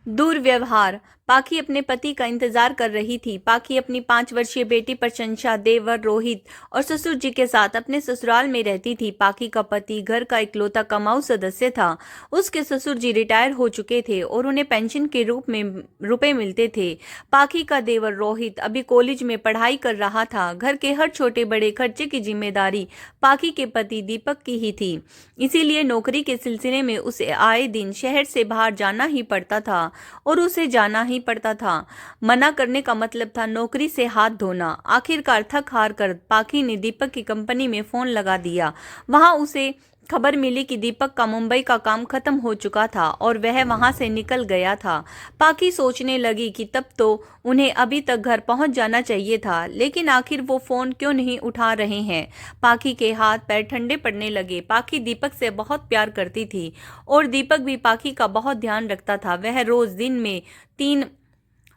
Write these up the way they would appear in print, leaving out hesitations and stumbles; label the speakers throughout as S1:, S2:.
S1: दुर्व्यवहार। पाखी अपने पति का इंतजार कर रही थी। पाखी अपनी 5 वर्षीय बेटी प्रशंसा, देवर रोहित और ससुर जी के साथ अपने ससुराल में रहती थी। पाखी का पति घर का इकलौता कमाऊ सदस्य था। उसके ससुर जी रिटायर हो चुके थे और उन्हें पेंशन के रूप में रुपए मिलते थे। पाखी का देवर रोहित अभी कॉलेज में पढ़ाई कर रहा था। घर के हर छोटे बड़े खर्चे की जिम्मेदारी पाखी के पति दीपक की ही थी। इसीलिए नौकरी के सिलसिले में उसे आए दिन शहर से बाहर जाना ही पड़ता था और उसे जाना ही पड़ता था। मना करने का मतलब था नौकरी से हाथ धोना। आखिरकार थक हार कर पाखी ने दीपक की कंपनी में फोन लगा दिया। वहां उसे खबर मिली कि दीपक का मुंबई का काम खत्म हो चुका था और वह वहां से निकल गया था। पाखी सोचने लगी कि तब तो उन्हें अभी तक घर पहुंच जाना चाहिए था, लेकिन आखिर वो फोन क्यों नहीं उठा रहे हैं। पाखी के हाथ पैर ठंडे पड़ने लगे। पाखी दीपक से बहुत प्यार करती थी और दीपक भी पाखी का बहुत ध्यान रखता था। वह रोज दिन में 3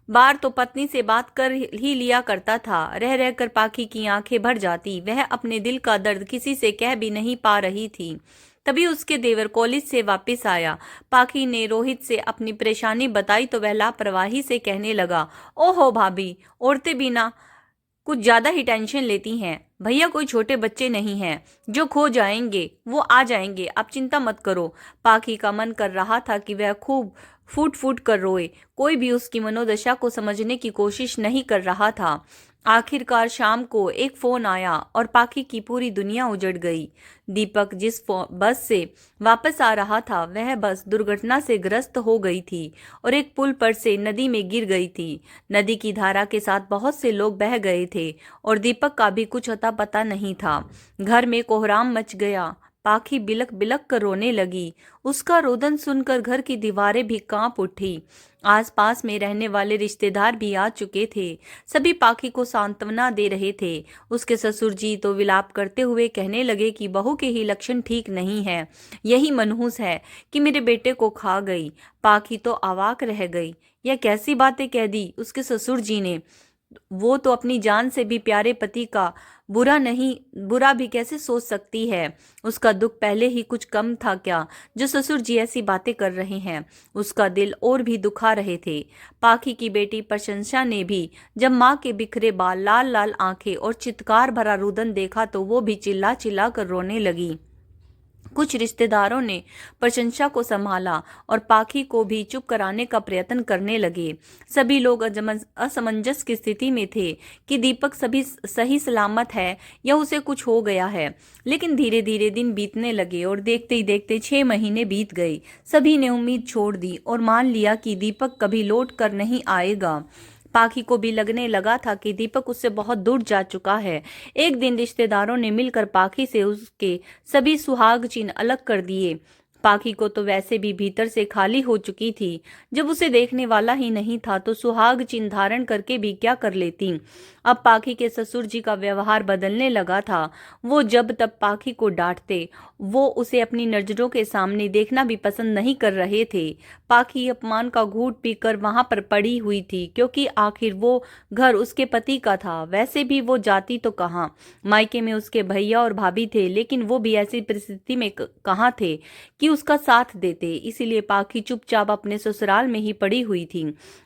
S1: बार तो पत्नी से बात कर ही लिया करता था। रह रहकर पाखी की आंखें भर जाती। वह अपने दिल का दर्द किसी से कह भी नहीं पा रही थी। तभी उसके देवर कॉलेज से वापस आया। पाखी ने रोहित से अपनी परेशानी बताई तो वह लापरवाही से कहने लगा, ओहो भाभी, औरतें भी ना कुछ ज्यादा ही टेंशन लेती हैं। भैया कोई छोटे बच्चे नहीं हैं जो खो जाएंगे, वो आ जाएंगे, आप चिंता मत करो। पाखी का मन कर रहा था कि वह खूब फूट फूट कर रोए। कोई भी उसकी मनोदशा को समझने की कोशिश नहीं कर रहा था। आखिरकार शाम को एक फोन आया और पाखी की पूरी दुनिया उजड़ गई। दीपक जिस बस से वापस आ रहा था वह बस दुर्घटना से ग्रस्त हो गई थी और एक पुल पर से नदी में गिर गई थी। नदी की धारा के साथ बहुत से लोग बह गए थे और दीपक का भी कुछ अता पता नहीं था। घर में कोहराम मच गया। पाखी बिलक बिलक कर रोने लगी। उसका रोदन सुनकर घर की दीवारें भी कांप उठी। आसपास में रहने वाले रिश्तेदार भी आ चुके थे। सभी पाखी को सांत्वना दे रहे थे। उसके ससुर जी तो विलाप करते हुए कहने लगे कि बहू के ही लक्षण ठीक नहीं है, यही मनहूस है कि मेरे बेटे को खा गई। पाखी तो अवाक रह गई। यह कैसी बातें कह दी उसके ससुर जी ने। वो तो अपनी जान से भी प्यारे पति का बुरा भी कैसे सोच सकती है। उसका दुख पहले ही कुछ कम था क्या, जो ससुर जी ऐसी बातें कर रहे हैं। उसका दिल और भी दुखा रहे थे। पाखी की बेटी प्रशंसा ने भी जब माँ के बिखरे बाल, लाल लाल आंखें और चित्कार भरा रुदन देखा तो वो भी चिल्ला चिल्ला कर रोने लगी। कुछ रिश्तेदारों ने प्रशंसा को संभाला और पाखी को भी चुप कराने का प्रयत्न करने लगे। सभी लोग असमंजस की स्थिति में थे कि दीपक सभी सही सलामत है या उसे कुछ हो गया है। लेकिन धीरे धीरे दिन बीतने लगे और देखते ही देखते 6 महीने बीत गए। सभी ने उम्मीद छोड़ दी और मान लिया कि दीपक कभी लौट कर नहीं आएगा। पाखी को भी लगने लगा था कि दीपक उससे बहुत दूर जा चुका है। एक दिन रिश्तेदारों ने मिलकर पाखी से उसके सभी सुहाग चिन्ह अलग कर दिए। पाखी को तो वैसे भी भीतर से खाली हो चुकी थी। जब उसे देखने वाला ही नहीं था तो सुहाग चिन्ह धारण करके भी क्या कर लेती। अब पाखी के ससुर जी का व्यवहार बदलने लगा था। वो जब तब पाखी को डांटते, वो उसे अपनी नजरों के सामने देखना भी पसंद नहीं कर रहे थे। पाखी अपमान का घूंट पीकर वहां पर पड़ी हुई थी, क्योंकि आखिर वो घर उसके पति का था। वैसे भी वो जाती तो कहाँ, मायके में उसके भैया और भाभी थे, लेकिन वो भी ऐसी परिस्थिति में कहाँ थे कि उसका साथ देते। इसीलिए पाखी चुपचाप अपने ससुराल में ही पड़ी हुई थी।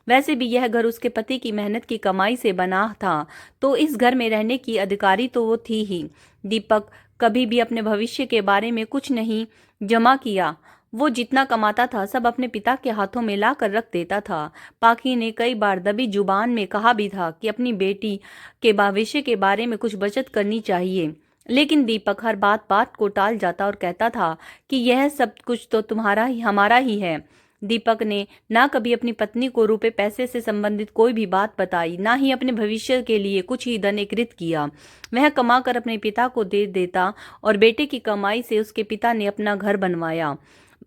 S1: वैसे भी यह घर उसके पति की मेहनत की कमाई से बना था, तो इस घर में रहने की अधिकारी तो वो थी ही। दीपक कभी भी अपने भविष्य के बारे में कुछ नहीं जमा किया। वो जितना कमाता था सब अपने पिता के हाथों में ला कर रख देता था। पाखी ने कई बार दबी जुबान में कहा भी था कि अपनी बेटी के भविष्य के बारे में कुछ बचत करनी चाहिए, लेकिन दीपक हर बात बात को टाल जाता और कहता था कि यह सब कुछ तो तुम्हारा ही हमारा ही है। दीपक ने ना कभी अपनी पत्नी को रुपए पैसे से संबंधित कोई भी बात बताई, ना ही अपने भविष्य के लिए कुछ ही धन एकत्रित किया। वह कमाकर अपने पिता को दे देता और बेटे की कमाई से उसके पिता ने अपना घर बनवाया,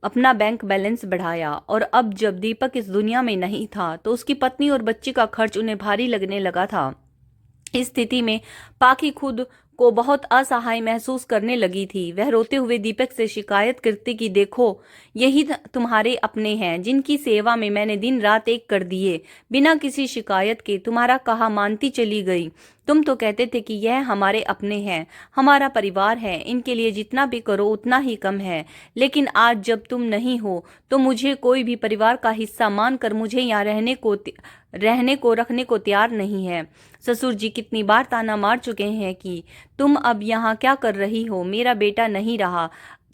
S1: अपना बैंक बैलेंस बढ़ाया। और अब जब दीपक इस दुनिया में नहीं था तो उसकी पत्नी और बच्ची का खर्च उन्हें भारी लगने लगा था। इस स्थिति में पाखी खुद को बहुत असहाय महसूस करने लगी थी। वह रोते हुए दीपक से शिकायत करती कि देखो, यही तुम्हारे अपने हैं जिनकी सेवा में मैंने दिन रात एक कर दिए, बिना किसी शिकायत के तुम्हारा कहा मानती चली गई। तुम तो कहते थे कि यह हमारे अपने हैं, हमारा परिवार है, इनके लिए जितना भी करो उतना ही कम है। लेकिन आज जब तुम नहीं हो तो मुझे कोई भी परिवार का हिस्सा मानकर मुझे यहाँ रखने को तैयार नहीं है। ससुर जी कितनी बार ताना मार चुके हैं कि तुम अब यहाँ क्या कर रही हो, मेरा बेटा नहीं रहा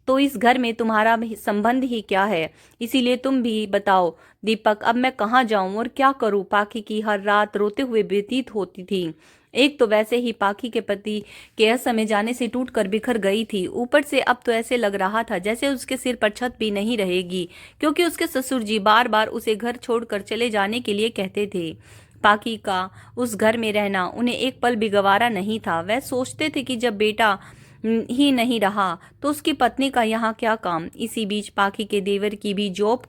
S1: तो इस घर में तुम्हारा संबंध ही क्या है। इसीलिए तुम भी बताओ दीपक, अब मैं कहाँ जाऊं और क्या करूं। पाखी की हर रात रोते हुए व्यतीत होती थी। एक तो वैसे ही पाखी के पति के असमय जाने से टूट कर बिखर गई थी, ऊपर से अब तो ऐसे लग रहा था जैसे उसके सिर पर छत भी नहीं रहेगी, क्योंकि उसके ससुर जी बार बार उसे घर छोड़कर चले जाने के लिए कहते थे। पाखी का उस घर में रहना उन्हें एक पल भी गवारा नहीं था। वह सोचते थे कि जब बेटा ही नहीं रहा तो उसकी पत्नी का यहाँ क्या काम। इसी बीच पाखी के देवर की भी जॉब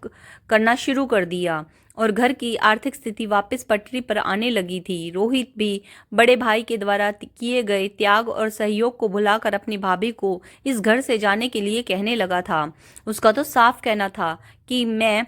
S1: करना शुरू कर दिया और घर की आर्थिक स्थिति वापस पटरी पर आने लगी थी। रोहित भी बड़े भाई के द्वारा किए गए त्याग और सहयोग को भुलाकर अपनी भाभी को इस घर से जाने के लिए कहने लगा था। उसका तो साफ कहना था कि मैं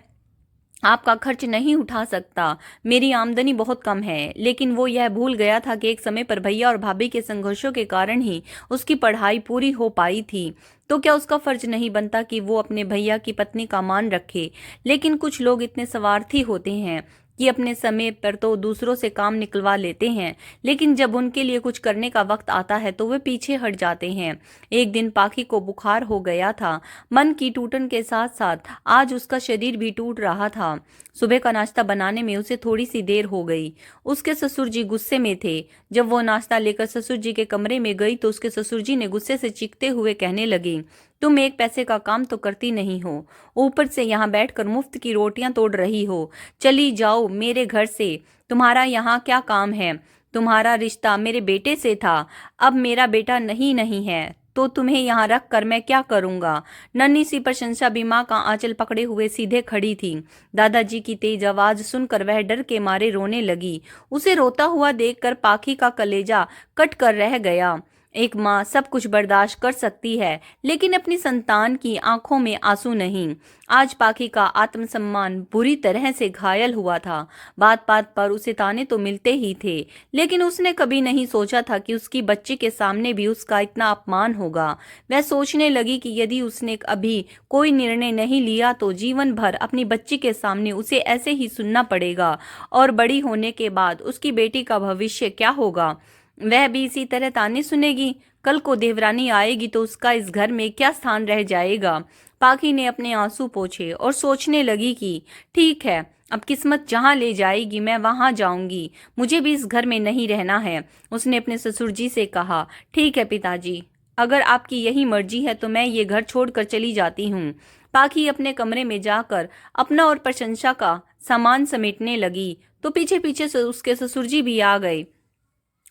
S1: आपका खर्च नहीं उठा सकता, मेरी आमदनी बहुत कम है। लेकिन वो यह भूल गया था कि एक समय पर भैया और भाभी के संघर्षों के कारण ही उसकी पढ़ाई पूरी हो पाई थी। तो क्या उसका फर्ज नहीं बनता कि वो अपने भैया की पत्नी का मान रखे। लेकिन कुछ लोग इतने स्वार्थी होते हैं कि अपने समय पर तो दूसरों से काम निकलवा लेते हैं, लेकिन जब उनके लिए कुछ करने का वक्त आता है तो वे पीछे हट जाते हैं। एक दिन पाखी को बुखार हो गया था। मन की टूटन के साथ साथ आज उसका शरीर भी टूट रहा था। सुबह का नाश्ता बनाने में उसे थोड़ी सी देर हो गई। उसके ससुर जी गुस्से में थे। जब वो नाश्ता लेकर ससुर जी के कमरे में गई तो उसके ससुर जी ने गुस्से से चीखते हुए कहने लगे, तुम एक पैसे का काम तो करती नहीं हो, ऊपर से यहाँ बैठकर मुफ्त की रोटियां तोड़ रही हो। चली जाओ मेरे घर से, तुम्हारा यहाँ क्या काम है। तुम्हारा रिश्ता मेरे बेटे से था, अब मेरा बेटा नहीं है तो तुम्हें यहाँ रख कर मैं क्या करूंगा। नन्ही सी प्रशंसा भी माँ का आंचल पकड़े हुए सीधे खड़ी थी। दादाजी की तेज आवाज सुनकर वह डर के मारे रोने लगी। उसे रोता हुआ देखकर पाखी का कलेजा कट कर रह गया। एक माँ सब कुछ बर्दाश्त कर सकती है, लेकिन अपनी संतान की आंखों में आंसू नहीं। आज पाखी का आत्मसम्मान बुरी तरह से घायल हुआ था। बात बात पर उसे ताने तो मिलते ही थे, लेकिन उसने कभी नहीं सोचा था कि उसकी बच्ची के सामने भी उसका इतना अपमान होगा। वह सोचने लगी कि यदि उसने अभी कोई निर्णय नहीं लिया तो जीवन भर अपनी बच्ची के सामने उसे ऐसे ही सुनना पड़ेगा, और बड़ी होने के बाद उसकी बेटी का भविष्य क्या होगा। वह भी इसी तरह ताने सुनेगी। कल को देवरानी आएगी तो उसका इस घर में क्या स्थान रह जाएगा। पाखी ने अपने आंसू पोंछे और सोचने लगी कि ठीक है, अब किस्मत जहाँ ले जाएगी मैं वहां जाऊंगी, मुझे भी इस घर में नहीं रहना है। उसने अपने ससुर जी से कहा, ठीक है पिताजी, अगर आपकी यही मर्जी है तो मैं ये घर छोड़कर चली जाती हूँ। पाखी अपने कमरे में जाकर अपना और प्रशंसा का सामान समेटने लगी तो पीछे पीछे से उसके ससुर जी भी आ गए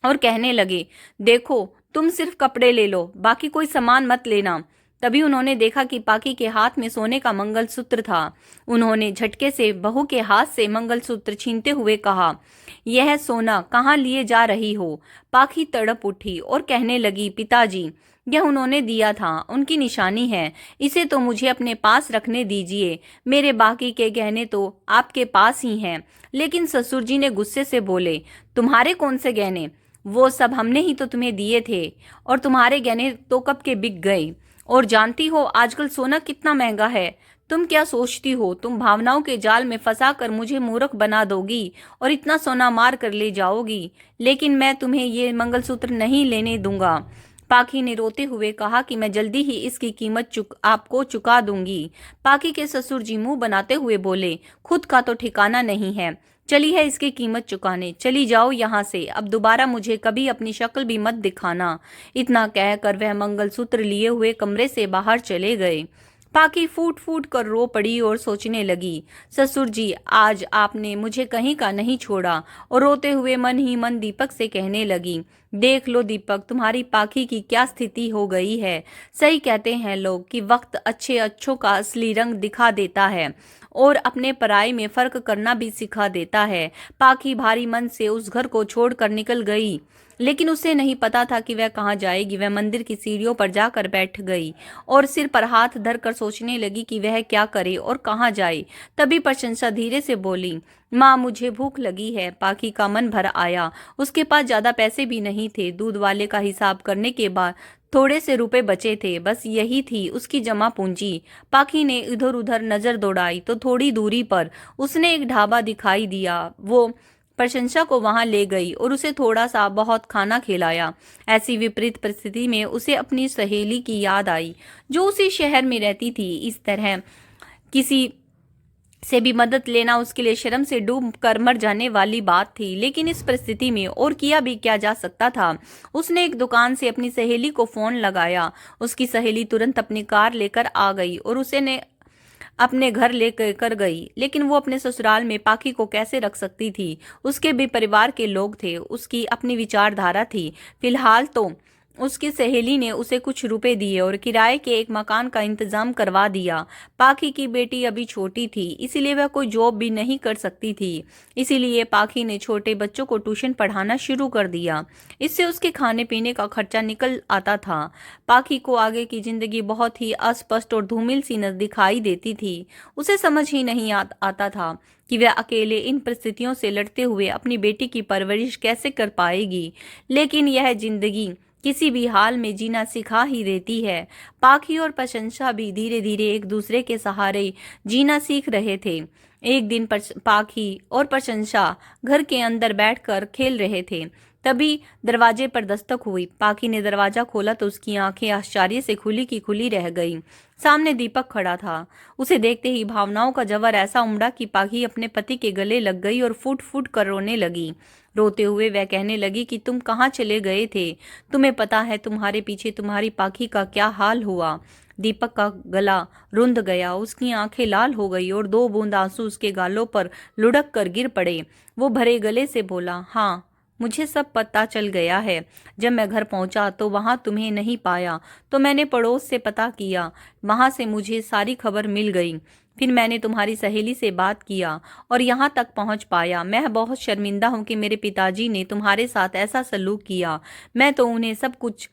S1: और कहने लगे, देखो तुम सिर्फ कपड़े ले लो, बाकी कोई सामान मत लेना। तभी उन्होंने देखा कि पाखी के हाथ में सोने का मंगलसूत्र था। उन्होंने झटके से बहू के हाथ से मंगलसूत्र छीनते हुए कहा, यह सोना कहाँ लिए जा रही हो। पाखी तड़प उठी और कहने लगी, पिताजी यह उन्होंने दिया था, उनकी निशानी है, इसे तो मुझे अपने पास रखने दीजिए, मेरे बाकी के गहने तो आपके पास ही हैं। लेकिन ससुर जी ने गुस्से से बोले, तुम्हारे कौन से गहने, वो सब हमने ही तो तुम्हें दिए थे, और तुम्हारे गहने तो कब के बिक गए। और जानती हो आजकल सोना कितना महंगा है। तुम क्या सोचती हो, तुम भावनाओं के जाल में फंसा कर मुझे मूर्ख बना दोगी और इतना सोना मार कर ले जाओगी, लेकिन मैं तुम्हें ये मंगलसूत्र नहीं लेने दूंगा। पाखी ने रोते हुए कहा कि मैं जल्दी ही इसकी कीमत आपको चुका दूंगी। पाखी के ससुर जी मुंह बनाते हुए बोले, खुद का तो ठिकाना नहीं है, चली है इसकी कीमत चुकाने, चली जाओ यहाँ से, अब दोबारा मुझे कभी अपनी शक्ल भी मत दिखाना। इतना कहकर वह मंगलसूत्र लिए हुए कमरे से बाहर चले गए। पाखी फूट फूट कर रो पड़ी और सोचने लगी, ससुर जी आज आपने मुझे कहीं का नहीं छोड़ा। और रोते हुए मन ही मन दीपक से कहने लगी, देख लो दीपक, तुम्हारी पाखी की क्या स्थिति हो गई है। सही कहते हैं लोग कि वक्त अच्छे अच्छों का असली रंग दिखा देता है और अपने पराये में फर्क करना भी सिखा देता है। पाखी भारी मन से उस घर को छोड़कर निकल गई, लेकिन उसे नहीं पता था कि वह कहाँ जाएगी। वह मंदिर की सीढ़ियों पर जाकर बैठ गई और सिर पर हाथ धरकर सोचने लगी कि वह क्या करे और कहाँ जाए। तभी प्रशंसा धीरे से बोली, माँ मुझे भूख लगी है। पाखी का मन भर आया। उसके पास ज्यादा पैसे भी नहीं थे। दूध वाले का हिसाब करने के बाद थोड़े से रुपए बचे थे, बस यही थी उसकी जमा पूंजी। पाखी ने इधर उधर नजर दौड़ाई तो थोड़ी दूरी पर उसने एक ढाबा दिखाई दिया। वो प्रशंसा को वहां ले गई और उसे थोड़ा सा बहुत खाना खिलाया। ऐसी विपरीत परिस्थिति में उसे अपनी सहेली की याद आई जो उसी शहर में रहती थी। इस तरह किसी से भी मदद लेना उसके लिए शर्म से डूब कर मर जाने वाली बात थी। लेकिन इस परिस्थिति में और किया भी क्या जा सकता था। उसने एक दुकान से अपनी सहेली को फोन लगाया। उसकी सहेली तुरंत अपनी कार लेकर आ गई और उसे ने अपने घर लेकर गई। लेकिन वो अपने ससुराल में पाखी को कैसे रख सकती थी। उसके भी परिवार के लोग थे, उसकी अपनी विचारधारा थी। फिलहाल तो उसकी सहेली ने उसे कुछ रुपए दिए और किराए के एक मकान का इंतजाम करवा दिया। पाखी की बेटी अभी छोटी थी, इसीलिए वह कोई जॉब भी नहीं कर सकती थी। इसीलिए पाखी ने छोटे बच्चों को ट्यूशन पढ़ाना शुरू कर दिया। इससे उसके खाने पीने का खर्चा निकल आता था। पाखी को आगे की जिंदगी बहुत ही अस्पष्ट और धूमिल सी न दिखाई देती थी। उसे समझ ही नहीं आता था कि वह अकेले इन परिस्थितियों से लड़ते हुए अपनी बेटी की परवरिश कैसे कर पाएगी। लेकिन यह जिंदगी किसी भी हाल में जीना सिखा ही देती है। पाखी और प्रशंसा भी धीरे धीरे एक दूसरे के सहारे जीना सीख रहे थे। एक दिन पाखी और प्रशंसा घर के अंदर बैठकर खेल रहे थे। तभी दरवाजे पर दस्तक हुई। पाखी ने दरवाजा खोला तो उसकी आंखें आश्चर्य से खुली की खुली रह गईं। सामने दीपक खड़ा था। उसे देखते ही भावनाओं का जवर ऐसा उमड़ा कि पाखी अपने पति के गले लग गई और फूट फूट कर रोने लगी। रोते हुए वह कहने लगी कि तुम कहाँ चले गए थे? तुम्हें पता है तुम्हारे पीछे तुम्हारी पाखी का क्या हाल हुआ? दीपक का गला रुंध गया, उसकी आंखें लाल हो गई और 2 बूंद आंसू उसके गालों पर लुढ़क कर गिर पड़े। वो भरे गले से बोला, हाँ मुझे सब पता चल गया है। जब मैं घर पहुंचा तो वहां तुम्हें नहीं पाया, तो मैंने पड़ोस से पता किया, वहां से मुझे सारी खबर मिल गई। फिर मैंने तुम्हारी सहेली से बात किया और यहाँ तक पहुँच पाया। मैं बहुत शर्मिंदा हूँ कि मेरे पिताजी ने तुम्हारे साथ ऐसा सलूक किया। मैं तो उन्हें सब कुछ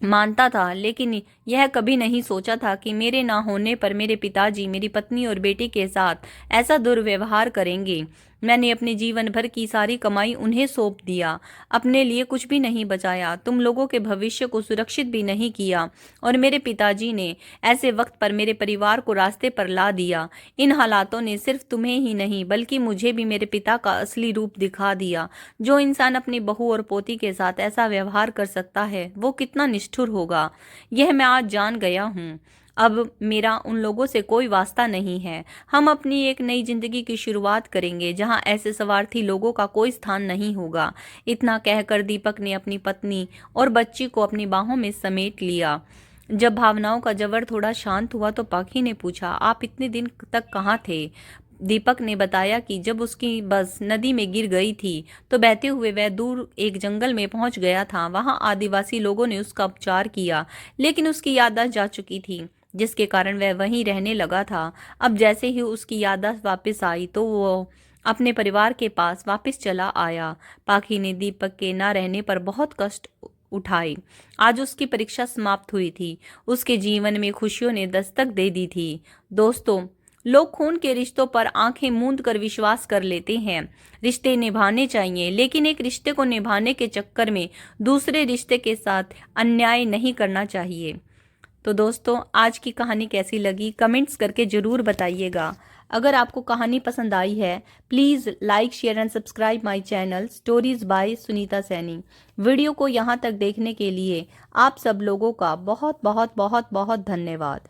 S1: मानता था, लेकिन यह कभी नहीं सोचा था कि मेरे ना होने पर मेरे पिताजी मेरी पत्नी और बेटी के साथ ऐसा दुर्व्यवहार करेंगे। मैंने अपने जीवन भर की सारी कमाई उन्हें सौंप दिया, अपने लिए कुछ भी नहीं बचाया, तुम लोगों के भविष्य को सुरक्षित भी नहीं किया और मेरे पिताजी ने ऐसे वक्त पर मेरे परिवार को रास्ते पर ला दिया। इन हालातों ने सिर्फ तुम्हें ही नहीं बल्कि मुझे भी मेरे पिता का असली रूप दिखा दिया। जो इंसान अपनी बहू और पोती के साथ ऐसा व्यवहार कर सकता है वो कितना निष्ठुर होगा, यह मैं आज जान गया हूँ। अब मेरा उन लोगों से कोई वास्ता नहीं है। हम अपनी एक नई जिंदगी की शुरुआत करेंगे जहां ऐसे स्वार्थी लोगों का कोई स्थान नहीं होगा। इतना कहकर दीपक ने अपनी पत्नी और बच्ची को अपनी बाहों में समेट लिया। जब भावनाओं का जबर थोड़ा शांत हुआ तो पाखी ने पूछा, आप इतने दिन तक कहाँ थे? दीपक ने बताया कि जब उसकी बस नदी में गिर गई थी तो बहते हुए वह दूर एक जंगल में पहुंच गया था। वहां आदिवासी लोगों ने उसका उपचार किया, लेकिन उसकी याददाश्त जा चुकी थी, जिसके कारण वह वहीं रहने लगा था। अब जैसे ही उसकी याददाश्त वापस आई तो वो अपने परिवार के पास वापस चला आया। पाखी ने दीपक के ना रहने पर बहुत कष्ट उठाए। आज उसकी परीक्षा समाप्त हुई थी। उसके जीवन में खुशियों ने दस्तक दे दी थी। दोस्तों, लोग खून के रिश्तों पर आंखें मूंद कर विश्वास कर लेते हैं। रिश्ते निभाने चाहिए, लेकिन एक रिश्ते को निभाने के चक्कर में दूसरे रिश्ते के साथ अन्याय नहीं करना चाहिए। तो दोस्तों, आज की कहानी कैसी लगी कमेंट्स करके ज़रूर बताइएगा। अगर आपको कहानी पसंद आई है please like share and subscribe my channel stories bye Sunita Saini. Video को यहाँ तक देखने के लिए आप सब लोगों का बहुत बहुत बहुत बहुत धन्यवाद।